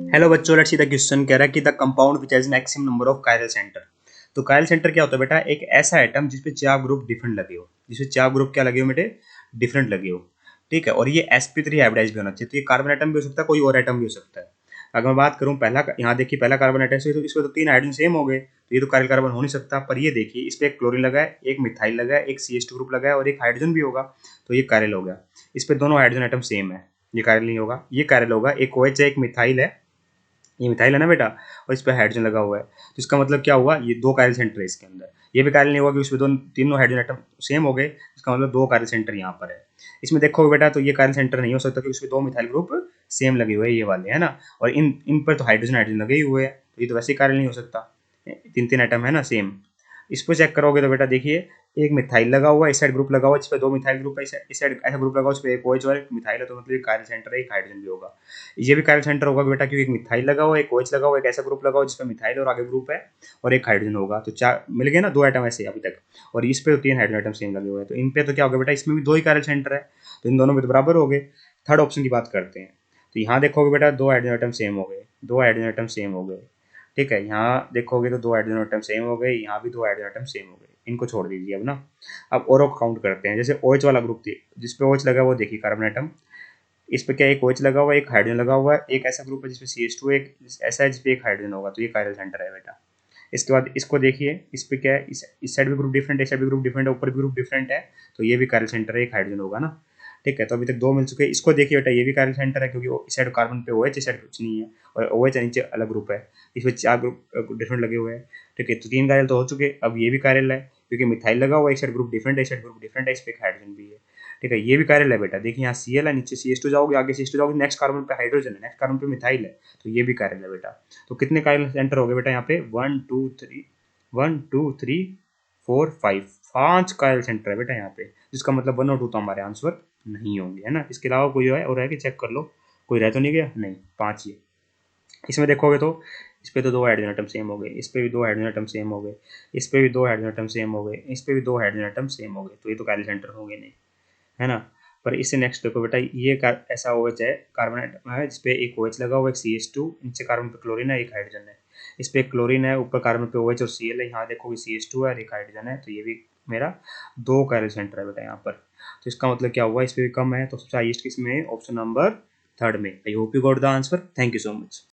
Hello बच्चों, let's see the question. कह रहा है कि the compound which has maximum number of chiral centre. तो कायरल सेंटर क्या होता है बेटा? एक ऐसा एटम जिसपे चार ग्रुप डिफरेंट लगे हो, जिसपे चार ग्रुप क्या लगे हो बेटे? डिफरेंट लगे हो। ठीक है, और ये sp3 हाइब्रिडाइज भी होना चाहिए। तो ये कार्बन एटम भी हो सकता है, कोई और एटम भी हो सकता है। अगर मैं बात करूं पहला, यहाँ देखिए पहला कार्बन एटम से, तो इसमें तो तीन हाइड्रोजन सेम हो गए, तो ये तो कायरल कार्बन हो नहीं सकता। पर ये देखिए, इस पे एक क्लोरीन लगा है, एक मिथाइल लगा है, एक CH2 ग्रुप लगा है और एक हाइड्रोजन भी होगा, तो ये कायरल हो गया। इस पे दोनों हाइड्रोजन एटम सेम है, ये कायरल नहीं होगा। ये कायरल होगा। एक OH है, एक मिथाइल है, ये मिथाइल है ना बेटा, और इस पे हाइड्रोजन लगा हुआ है, तो इसका मतलब क्या हुआ? ये दो कायरल सेंटर है इसके अंदर। ये भी कायरल नहीं होगा क्योंकि इसमें दो तीनों हाइड्रोजन एटम सेम हो गए, इसका मतलब दो कायरल सेंटर यहाँ पर है। इसमें देखोगे बेटा तो ये कायरल सेंटर नहीं हो सकता क्योंकि इसमें दो मिथाइल ग्रुप सेम लगे हुए हैं, ये वाले है ना, और इन इन पर तो हाइड्रोजन हाइड्रोजन लगे ही हुए हैं, तो ये तो वैसे ही कायरल नहीं हो सकता। तीन तीन एटम है ना सेम। इस पर चेक करोगे तो बेटा देखिए, एक मिथाइल लगा हुआ है, इस साइड ग्रुप लगा हुआ है, इस पर दो मिथाइल ग्रुप है, इस साइड ऐसा ग्रुप लगा हुआ है, इस पर एक OH और एक मिथाइल है, तो मतलब ये कायरल सेंटर है, एक हाइड्रोजन भी होगा। ये भी कायरल सेंटर होगा बेटा क्योंकि एक मिथाइल लगा हुआ है, एक OH लगा हुआ है, एक ऐसा ग्रुप लगा हुआ है जिसपे मिथाइल और आगे ग्रुप है, और एक हाइड्रोजन होगा, तो चार मिल गए ना, दो एटम ऐसे अभी तक। और इस पे तो तीन हाइड्रोजन एटम सेम लगे हुए हैं, तो इन पे तो क्या होगा बेटा, इसमें भी दो ही कायरल सेंटर है, तो इन दोनों में तो बराबर हो गए। थर्ड ऑप्शन की बात करते हैं, तो यहाँ देखोगे बेटा दो हाइड्रोजन एटम सेम हो गए, दो हाइड्रोजन एटम सेम हो गए। ठीक है, यहाँ देखोगे तो दो हाइड्रोजन एटम सेम हो गए, यहाँ भी दो हाइड्रोजन एटम सेम हो गए, इनको छोड़ दीजिए अब ना। अब और काउंट करते हैं, जैसे OH वाला ग्रुप थी, जिसपे OH लगा वो देखिए कार्बन एटम, इस पे क्या एक OH लगा हुआ है, एक हाइड्रोजन लगा हुआ है, एक ऐसा ग्रुप है जिसपे CH2, एक ऐसा है जिसपे एक हाइड्रोजन होगा, तो ये कायरल सेंटर है बेटा। इसके बाद इसको देखिए, इस पे क्या है, इस साइड भी ग्रुप डिफरेंट है, इस साइड भी ग्रुप डिफरेंट है, ऊपर भी ग्रुप डिफरेंट है, तो ये भी कायरल सेंटर है, एक हाइड्रोजन होगा ना। ठीक है, तो अभी तक दो मिल चुके हैं। इसको देखिए बेटा, ये भी कायरल सेंटर है क्योंकि इस साइड कार्बन पे OH, इस साइड कुछ नहीं है, और OH नीचे अलग ग्रुप है, इसमें चार ग्रुप डिफरेंट लगे हुए हैं। ठीक है, तो तीन कायरल तो हो चुके। अब ये भी कायरल है क्योंकि मिथाइल लगा हुआ है, एक साइड ग्रुप डिफरेंट है, एक साइड ग्रुप डिफरेंट है, इस पे एक हाइड्रोजन भी है। ठीक है, ये भी कायरल है बेटा। देखिए यहाँ Cl है, नीचे CH2 जाओगे, आगे CH2 जाओगे, नेक्स्ट कार्बन पे हाइड्रोजन है, नेक्स्ट कार्बन पे मिथाइल है, तो ये भी कायरल है बेटा। तो कितने कायरल सेंटर हो गए बेटा यहाँ पे? 1 2 3 पांच कायरल सेंटर है बेटा यहाँ पे, जिसका मतलब 1 और 2 तो हमारे आंसर नहीं होंगे, है ना। इसके अलावा कोई है और है कि चेक कर लो, कोई रह तो नहीं गया? नहीं, पांच ही। इसमें देखोगे तो इस पे तो दो हाइड्रोजन एटम सेम हो गए, इस पे भी दो हाइड्रोजन एटम सेम हो गए, इस पे भी दो हाइड्रोजन एटम सेम हो गए, इस पे भी दो हाइड्रोजन एटम सेम हो गए, तो ये तो कायरल सेंटर होंगे नहीं, है ना। पर इससे नेक्स्ट देखो बेटा, ये ऐसा OH है, कार्बन एटम है जिसपे एक OH लगा हुआ है, एक CH2, नीचे कार्बन पे क्लोरीन है, एक हाइड्रोजन है, इस पे एक क्लोरीन है, ऊपर कार्बन पे OH और Cl है, यहाँ देखोगे CH2 है और एक हाइड्रोजन है, तो ये भी मेरा दो कायरल सेंटर है बेटा यहाँ पर। तो इसका मतलब क्या हुआ, इस पे भी कम है, तो सबसे हाईएस्ट किस में? ऑप्शन नंबर थर्ड में। I hope you got the answer. Thank you so much.